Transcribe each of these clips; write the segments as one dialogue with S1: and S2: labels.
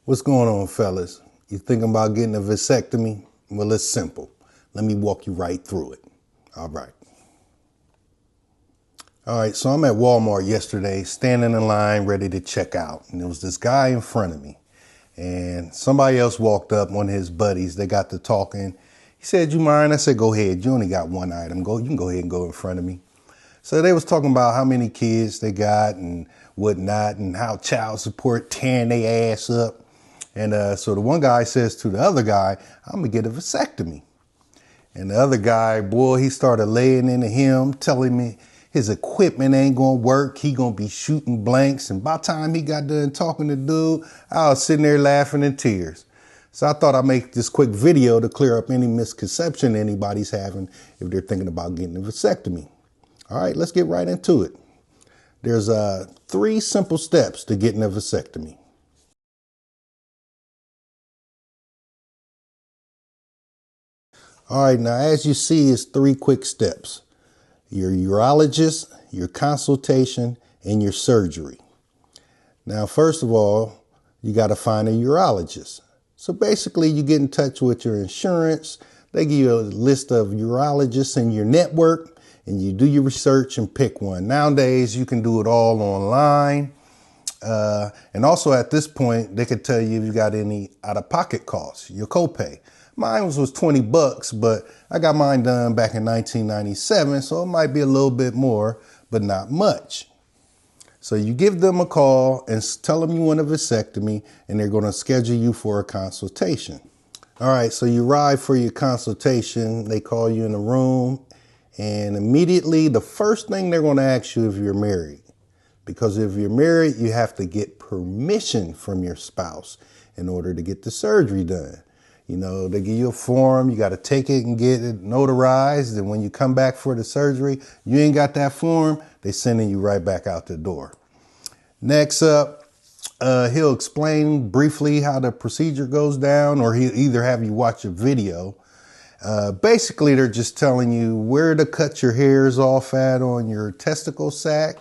S1: What's going on, fellas? You thinking about getting a vasectomy? Well, it's simple. Let me walk you right through it. All right. So I'm at Walmart yesterday, standing in line, ready to check out. And there was this guy in front of me. And somebody else walked up, one of his buddies. They got to talking. He said, "You mind?" I said, "Go ahead. You only got one item. You can go ahead and go in front of me." So they was talking about how many kids they got and whatnot, and how child support tearing their ass up. And so the one guy says to the other guy, "I'm going to get a vasectomy." And the other guy, boy, he started laying into him, telling me his equipment ain't going to work. He going to be shooting blanks. And by the time he got done talking to dude, I was sitting there laughing in tears. So I thought I'd make this quick video to clear up any misconception anybody's having if they're thinking about getting a vasectomy. All right, let's get right into it. There's 3 simple steps to getting a vasectomy. All right, now as you see, it's 3 quick steps. Your urologist, your consultation, and your surgery. Now, first of all, you got to find a urologist. So basically, you get in touch with your insurance. They give you a list of urologists in your network, and you do your research and pick one. Nowadays, you can do it all online. And also at this point, they could tell you if you got any out-of-pocket costs, your copay. Mine was $20, but I got mine done back in 1997, so it might be a little bit more, but not much. So you give them a call and tell them you want a vasectomy, and they're going to schedule you for a consultation. All right, so you arrive for your consultation. They call you in a room, and immediately the first thing they're going to ask you if you're married. Because if you're married, you have to get permission from your spouse in order to get the surgery done. You know, they give you a form, you got to take it and get it notarized. And when you come back for the surgery, you ain't got that form, they sending you right back out the door. Next up, he'll explain briefly how the procedure goes down, or he'll either have you watch a video. Basically, they're just telling you where to cut your hairs off at on your testicle sac.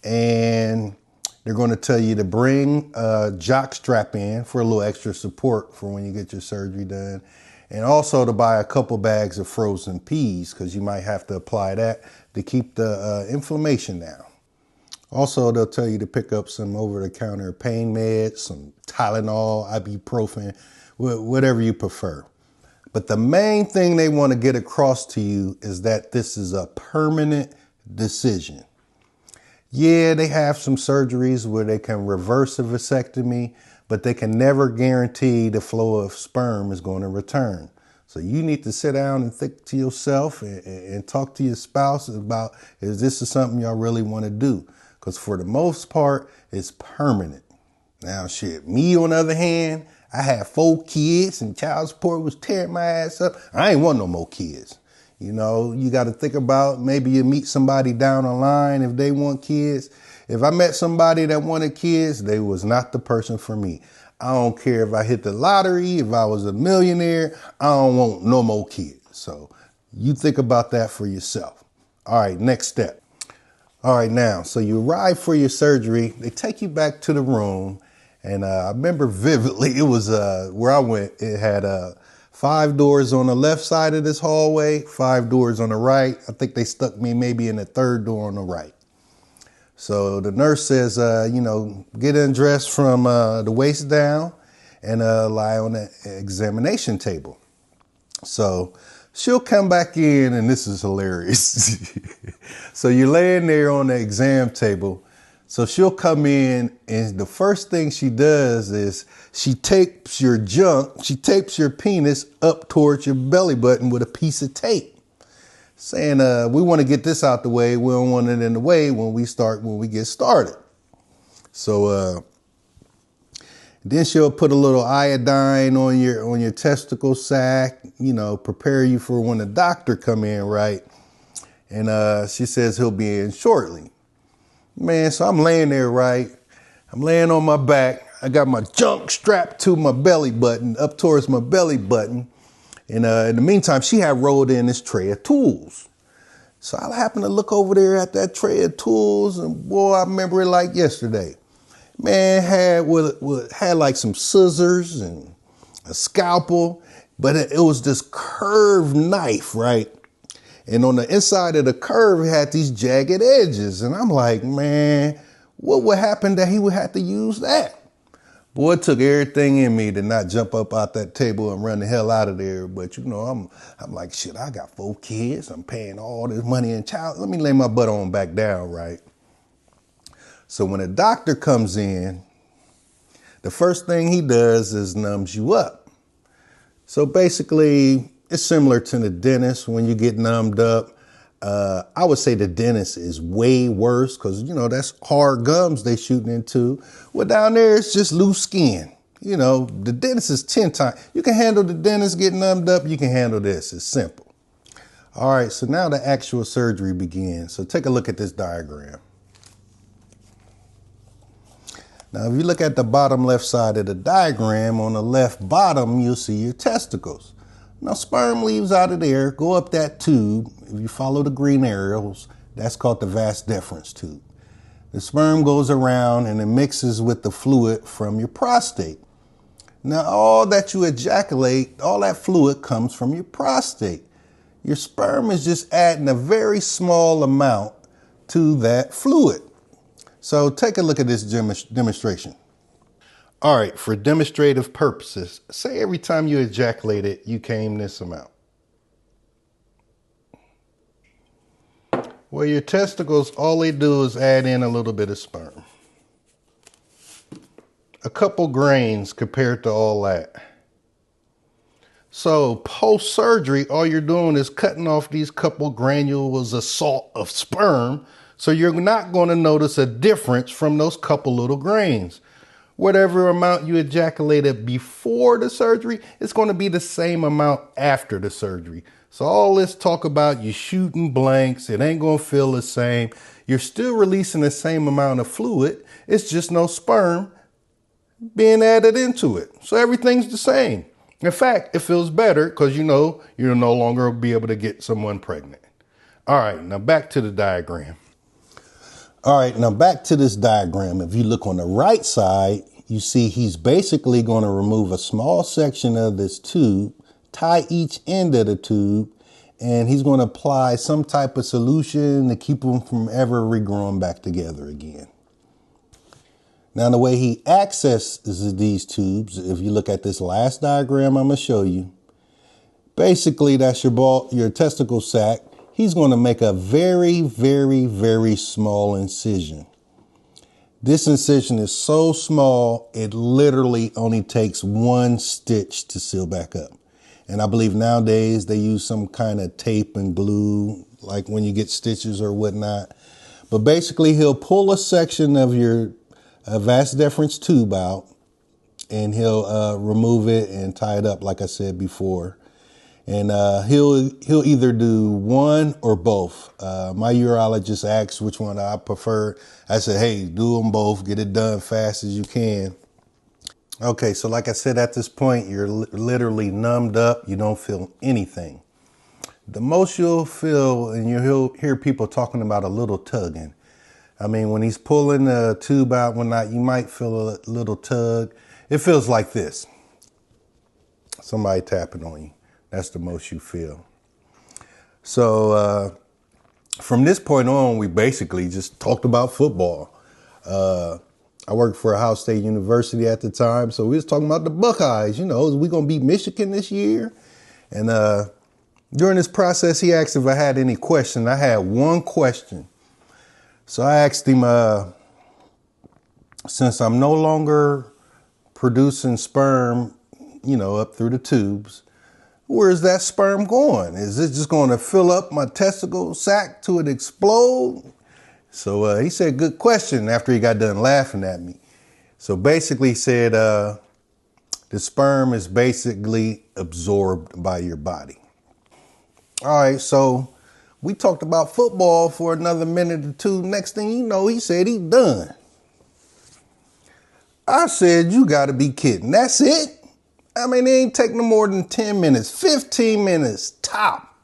S1: And they're going to tell you to bring a jock strap in for a little extra support for when you get your surgery done. And also to buy a couple bags of frozen peas, because you might have to apply that to keep the inflammation down. Also, they'll tell you to pick up some over-the-counter pain meds, some Tylenol, ibuprofen, whatever you prefer. But the main thing they want to get across to you is that this is a permanent decision. Yeah, they have some surgeries where they can reverse a vasectomy, but they can never guarantee the flow of sperm is going to return. So you need to sit down and think to yourself and talk to your spouse about, is this something y'all really want to do? Because for the most part, it's permanent. Now, shit, me on the other hand, I had 4 kids and child support was tearing my ass up. I ain't want no more kids. You know, you got to think about maybe you meet somebody down the line if they want kids. If I met somebody that wanted kids, they was not the person for me. I don't care if I hit the lottery, if I was a millionaire, I don't want no more kids. So you think about that for yourself. All right, next step. All right, now, so you arrive for your surgery. They take you back to the room. And I remember vividly, it was where I went. It had 5 doors on the left side of this hallway, 5 doors on the right. I think they stuck me maybe in the 3rd door on the right. So the nurse says, get undressed from the waist down and lie on the examination table. So she'll come back in, and this is hilarious. So you're laying there on the exam table. So she'll come in, and the first thing she does is she tapes your penis up towards your belly button with a piece of tape, saying, we want to get this out the way. We don't want it in the way when we get started. So then she'll put a little iodine on your testicle sac, prepare you for when the doctor come in, right? And she says he'll be in shortly. Man, so I'm laying there, right? I'm laying on my back. I got my junk strapped to my belly button, up towards my belly button. And in the meantime, she had rolled in this tray of tools. So I happened to look over there at that tray of tools, and boy, I remember it like yesterday. Man had like some scissors and a scalpel, but it was this curved knife, right? And on the inside of the curve, it had these jagged edges. And I'm like, man, what would happen that he would have to use that? Boy, it took everything in me to not jump up out that table and run the hell out of there. But you know, I'm like, shit, I got 4 kids. I'm paying all this money in child. Let me lay my butt on back down, right? So when a doctor comes in, the first thing he does is numbs you up. So basically, it's similar to the dentist when you get numbed up. I would say the dentist is way worse because, you know, that's hard gums they shooting into. Well, down there, it's just loose skin. You know, the dentist is 10 times. You can handle the dentist getting numbed up. You can handle this. It's simple. All right, so now the actual surgery begins. So take a look at this diagram. Now, if you look at the bottom left side of the diagram, on the left bottom, you'll see your testicles. Now, sperm leaves out of there, go up that tube. If you follow the green arrows, that's called the vas deferens tube. The sperm goes around and it mixes with the fluid from your prostate. Now, all that you ejaculate, all that fluid comes from your prostate. Your sperm is just adding a very small amount to that fluid. So take a look at this demonstration. All right, for demonstrative purposes, say every time you ejaculated, you came this amount. Well, your testicles, all they do is add in a little bit of sperm. A couple grains compared to all that. So post-surgery, all you're doing is cutting off these couple granules of salt of sperm. So you're not going to notice a difference from those couple little grains. Whatever amount you ejaculated before the surgery, it's going to be the same amount after the surgery. So all this talk about you shooting blanks, it ain't going to feel the same. You're still releasing the same amount of fluid. It's just no sperm being added into it. So everything's the same. In fact, it feels better because you know you'll no longer be able to get someone pregnant. All right, now back to the diagram. All right, now back to this diagram. If you look on the right side, you see he's basically going to remove a small section of this tube, tie each end of the tube, and he's going to apply some type of solution to keep them from ever regrowing back together again. Now, the way he accesses these tubes, if you look at this last diagram I'm going to show you, basically that's your testicle sac. He's going to make a very, very, very small incision. This incision is so small, it literally only takes 1 stitch to seal back up. And I believe nowadays they use some kind of tape and glue, like when you get stitches or whatnot. But basically, he'll pull a section of your vas deferens tube out, and he'll remove it and tie it up, like I said before. And he'll either do one or both. My urologist asked which one I prefer. I said, hey, do them both. Get it done fast as you can. Okay, so like I said, at this point, you're literally numbed up. You don't feel anything. The most you'll feel, and you'll hear people talking about a little tugging. I mean, when he's pulling the tube out, you might feel a little tug. It feels like this. Somebody tapping on you. That's the most you feel. So from this point on, we basically just talked about football. I worked for Ohio State University at the time, so we was talking about the Buckeyes. You know, is we gonna beat Michigan this year? And during this process, he asked if I had any questions. I had one question. So I asked him, since I'm no longer producing sperm, you know, up through the tubes, where's that sperm going? Is it just going to fill up my testicle sac till it explode? So he said, good question, after he got done laughing at me. So basically he said, the sperm is basically absorbed by your body. All right, so we talked about football for another minute or two. Next thing you know, he said he done. I said, you got to be kidding. That's it? I mean, it ain't take no more than 10 minutes, 15 minutes top.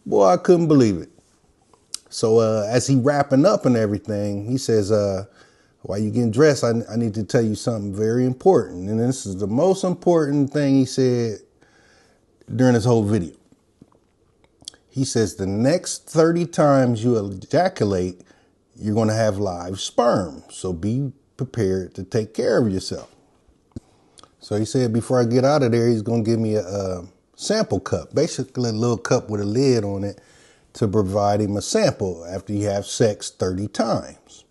S1: Boy, I couldn't believe it. So as he wrapping up and everything, he says, while you're getting dressed, I need to tell you something very important. And this is the most important thing he said during this whole video. He says the next 30 times you ejaculate, you're going to have live sperm. So be prepared to take care of yourself. So he said before I get out of there, he's going to give me a sample cup, basically a little cup with a lid on it to provide him a sample after you have sex 30 times.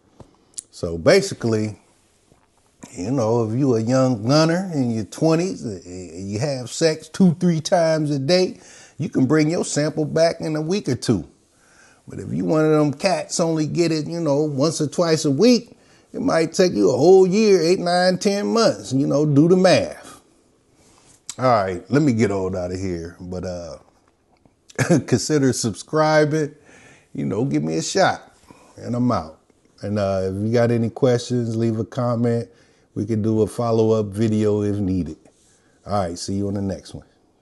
S1: So basically, you know, if you're a young gunner in your 20s and you have sex 2-3 times a day, you can bring your sample back in a week or two. But if you one of them cats only get it, you know, once or twice a week, it might take you a whole year, 8, 9, 10 months, you know, do the math. All right, let me get on out of here. But consider subscribing, you know, give me a shot and I'm out. And if you got any questions, leave a comment. We can do a follow-up video if needed. All right, see you on the next one.